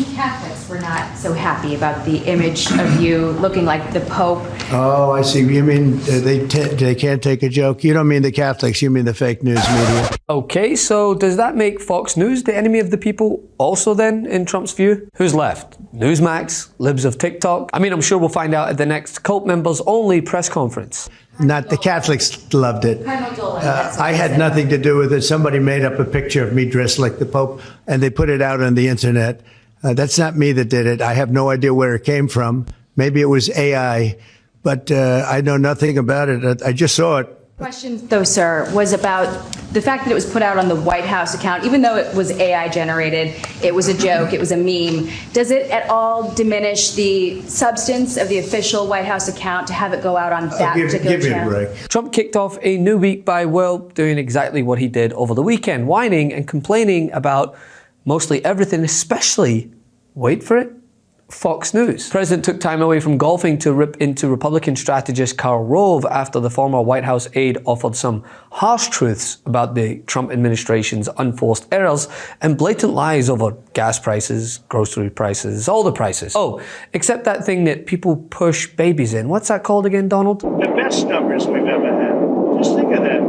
some Catholics were not so happy about the image of you looking like the Pope. Oh, I see. You mean they can't take a joke? You don't mean the Catholics, you mean the fake news media. Okay, so does that make Fox News the enemy of the people also then, in Trump's view? Who's left? Newsmax? Libs of TikTok? I mean, I'm sure we'll find out at the next cult members only press conference. Not the Catholics loved it. I had nothing to do with it. Somebody made up a picture of me dressed like the Pope, and they put it out on the internet. That's not me that did it. I have no idea where it came from. Maybe it was AI, but I know nothing about it. I just saw it. Question, though, sir, was about the fact that it was put out on the White House account. Even though it was AI generated, it was a joke, it was a meme. Does it at all diminish the substance of the official White House account to have it go out on that particular channel? Give me a break. Trump kicked off a new week by, well, doing exactly what he did over the weekend, whining and complaining about mostly everything, especially, wait for it, Fox News. The president took time away from golfing to rip into Republican strategist Rove after the former White House aide offered some harsh truths about the Trump administration's unforced errors and blatant lies over gas prices, grocery prices, all the prices. Oh, except that thing that people push babies in. What's that called again, Donald? The best numbers we've ever had. Just think of that.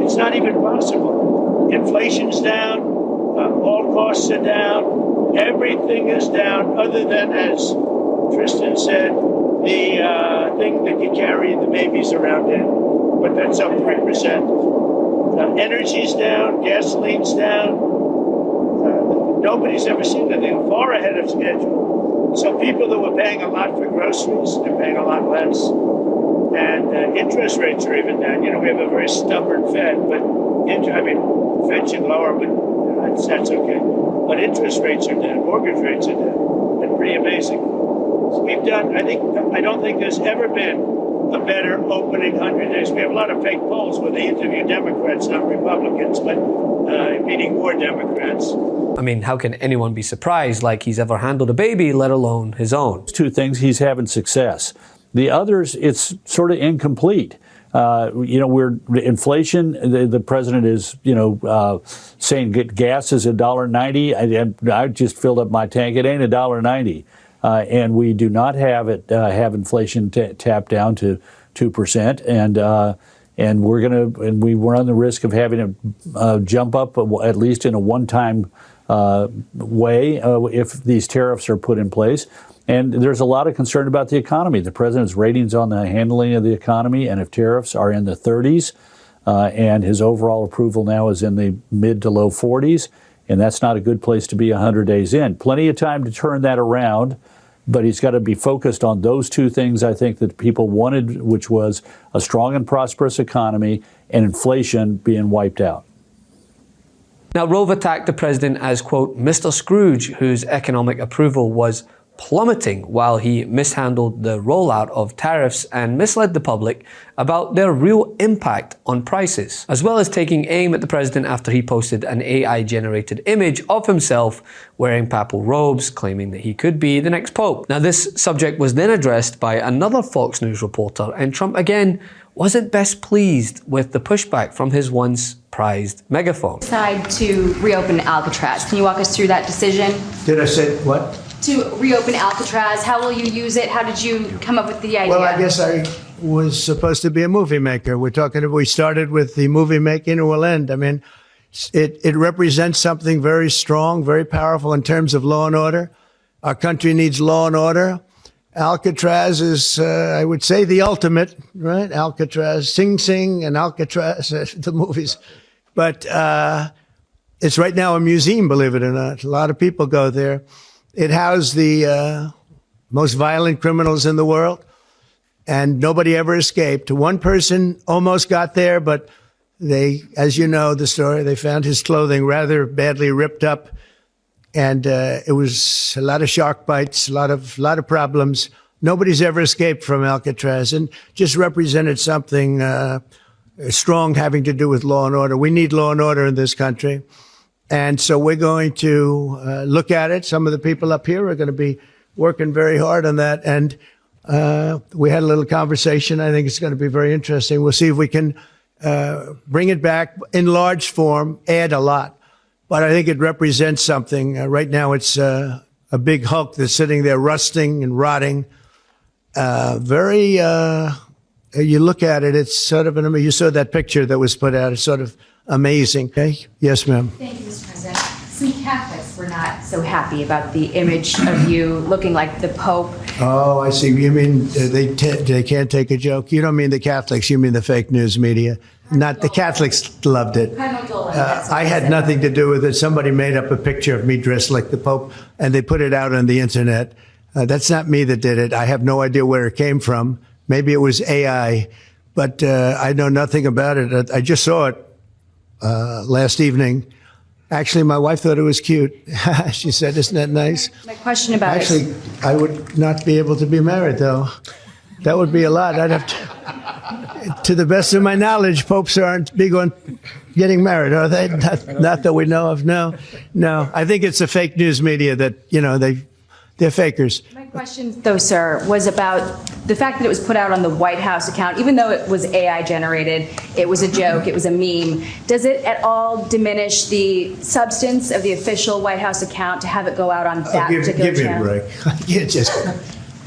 It's not even possible. Inflation's down, all costs are down. Everything is down other than, as Tristan said, the thing that you carry the babies around in, but that's up 3%. Energy's down, gasoline's down. Nobody's ever seen anything, far ahead of schedule. So people that were paying a lot for groceries, they're paying a lot less. And interest rates are even down. You know, we have a very stubborn Fed, but Fed should lower, but that's okay. But interest rates are down, mortgage rates are down. It's pretty amazing. So we've done, I don't think there's ever been a better opening 100 days. We have a lot of fake polls where they interview Democrats, not Republicans, but meaning more Democrats. I mean, how can anyone be surprised like he's ever handled a baby, let alone his own? Two things, he's having success. The others, it's sort of incomplete. Inflation, the president is, saying gas is $1.90. I just filled up my tank. It ain't $1.90. And we do not have have inflation tapped down to 2%. And we run the risk of having it jump up at least in a one-time way if these tariffs are put in place. And there's a lot of concern about the economy. The president's ratings on the handling of the economy and if tariffs are in the 30s, and his overall approval now is in the mid to low 40s, and that's not a good place to be 100 days in. Plenty of time to turn that around, but he's got to be focused on those two things I think that people wanted, which was a strong and prosperous economy and inflation being wiped out. Now, Rove attacked the president as, quote, Mr. Scrooge, whose economic approval was plummeting while he mishandled the rollout of tariffs and misled the public about their real impact on prices, as well as taking aim at the president after he posted an AI-generated image of himself wearing papal robes, claiming that he could be the next pope. Now, this subject was then addressed by another Fox News reporter, and Trump again wasn't best pleased with the pushback from his once prized megaphone. Decide to reopen Alcatraz. Can you walk us through that decision? Did I say what? To reopen Alcatraz. How will you use it? How did you come up with the idea? Well, I guess I was supposed to be a movie maker. We started with the movie making and we'll end. I mean, it represents something very strong, very powerful in terms of law and order. Our country needs law and order. Alcatraz is, I would say, the ultimate, right? Alcatraz, Sing Sing and Alcatraz, the movies. But it's right now a museum, believe it or not. A lot of people go there. It housed the most violent criminals in the world, and nobody ever escaped. One person almost got there, but they, as you know the story, they found his clothing rather badly ripped up, and it was a lot of shark bites, a lot of problems. Nobody's ever escaped from Alcatraz, and just represented something strong having to do with law and order. We need law and order in this country. And so we're going to look at it. Some of the people up here are going to be working very hard on that. And we had a little conversation. I think it's going to be very interesting. We'll see if we can bring it back in large form, add a lot. But I think it represents something. Right now it's a a big hulk that's sitting there rusting and rotting. You look at it, it's sort of you saw that picture that was put out. It's sort of amazing. Okay? Yes, ma'am. Thank you, Mr. President. Some Catholics were not so happy about the image of you looking like the Pope. Oh, I see. You mean they can't take a joke? You don't mean the Catholics. You mean the fake news media. Not the Catholics loved it. I had nothing to do with it. Somebody made up a picture of me dressed like the Pope, and they put it out on the internet. That's not me that did it. I have no idea where it came from. Maybe it was AI, but I know nothing about it. I just saw it last evening. Actually, my wife thought it was cute. She said, "Isn't that nice?" My question about Actually, I would not be able to be married, though. That would be a lot. I'd have to the best of my knowledge, popes aren't big on getting married, are they? Not that we know of. No. I think it's the fake news media that, they're fakers. My question, though, sir, was about the fact that it was put out on the White House account, even though it was AI generated, it was a joke, it was a meme. Does it at all diminish the substance of the official White House account to have it go out on that particular channel? Give me a break.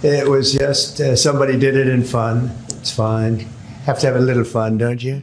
It was just somebody did it in fun. It's fine. Have to have a little fun, don't you?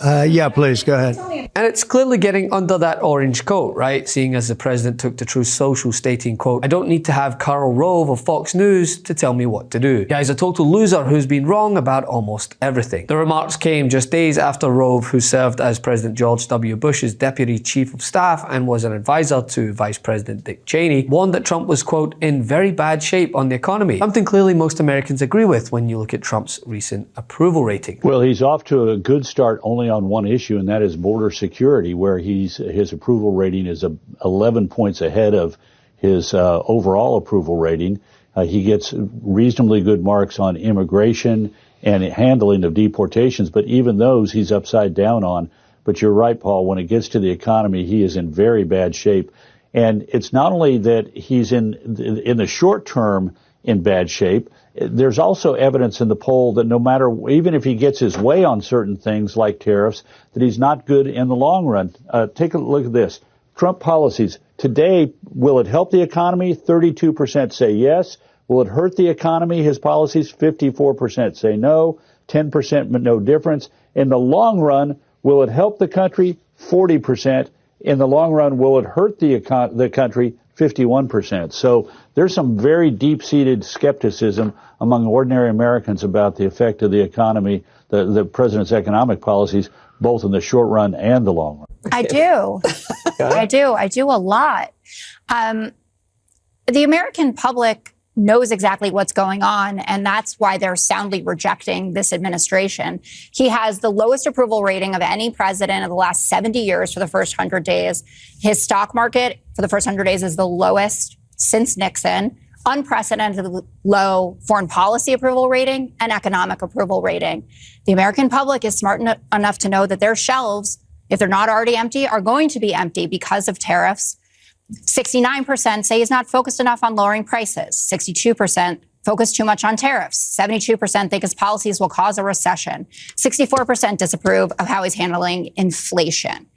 Yeah, please, go ahead. And it's clearly getting under that orange coat, right? Seeing as the president took to Truth Social stating, quote, "I don't need to have Karl Rove of Fox News to tell me what to do. Guy's a total loser who's been wrong about almost everything." The remarks came just days after Rove, who served as President George W. Bush's deputy chief of staff and was an advisor to Vice President Dick Cheney, warned that Trump was, quote, "in very bad shape on the economy." Something clearly most Americans agree with when you look at Trump's recent approval rating. Well, he's off to a good start only on one issue, and that is border security, where his approval rating is 11 points ahead of his overall approval rating. He gets reasonably good marks on immigration and handling of deportations, but even those he's upside down on. But you're right, Paul, when it gets to the economy, he is in very bad shape. And it's not only that he's in the short term in bad shape, there's also evidence in the poll that no matter, even if he gets his way on certain things like tariffs, that he's not good in the long run. Take a look at this. Trump policies. Today, will it help the economy? 32% say yes. Will it hurt the economy? His policies, 54% say no. 10% no difference. In the long run, will it help the country? 40%. In the long run, will it hurt the country? 51%. So there's some very deep-seated skepticism among ordinary Americans about the effect of the economy, the president's economic policies, both in the short run and the long run. I do. I do a lot. The American public knows exactly what's going on, and that's why they're soundly rejecting this administration. He has the lowest approval rating of any president of the last 70 years for the first 100 days. His stock market for the first 100 days is the lowest since Nixon. Unprecedented low foreign policy approval rating and economic approval rating. The American public is smart enough to know that their shelves, if they're not already empty, are going to be empty because of tariffs. 69% say he's not focused enough on lowering prices. 62% focus too much on tariffs. 72% think his policies will cause a recession. 64% disapprove of how he's handling inflation.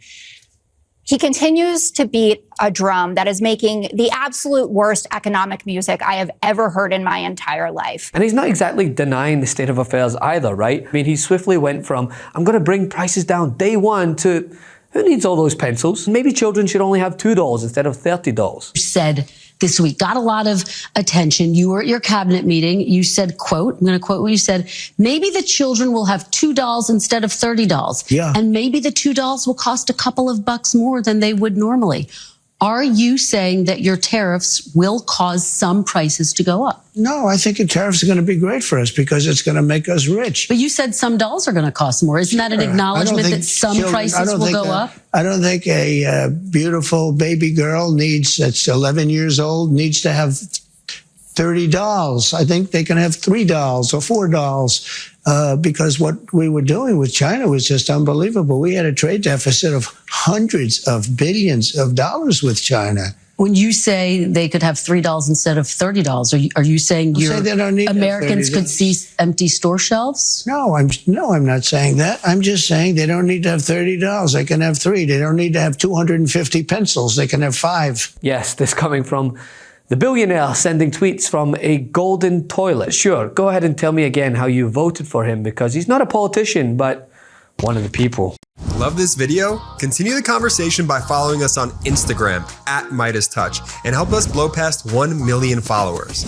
He continues to beat a drum that is making the absolute worst economic music I have ever heard in my entire life. And he's not exactly denying the state of affairs either, right? I mean, he swiftly went from, "I'm going to bring prices down day one," to, "who needs all those pencils? Maybe children should only have $2 instead of $30. Said this week, got a lot of attention. You were at your cabinet meeting. You said, quote, I'm going to quote what you said, "maybe the children will have $2 instead of $30. Yeah. And maybe the $2 will cost a couple of bucks more than they would normally." Are you saying that your tariffs will cause some prices to go up? No, I think the tariffs are going to be great for us because it's going to make us rich. But you said some dolls are going to cost more. Isn't that an acknowledgement that some prices will go up? I don't think a beautiful baby girl that's 11 years old needs to have 30 dolls. I think they can have 3 dolls or 4 dolls because what we were doing with China was just unbelievable. We had a trade deficit of hundreds of billions of dollars with China. When you say they could have $3 instead of $30, are you saying Americans could see empty store shelves? No, I'm not saying that. I'm just saying they don't need to have $30. They can have 3. They don't need to have 250 pencils. They can have 5. Yes, this coming from The billionaire sending tweets from a golden toilet. Sure, go ahead and tell me again how you voted for him, because he's not a politician, but one of the people. Love this video? Continue the conversation by following us on Instagram @MeidasTouch and help us blow past 1 million followers.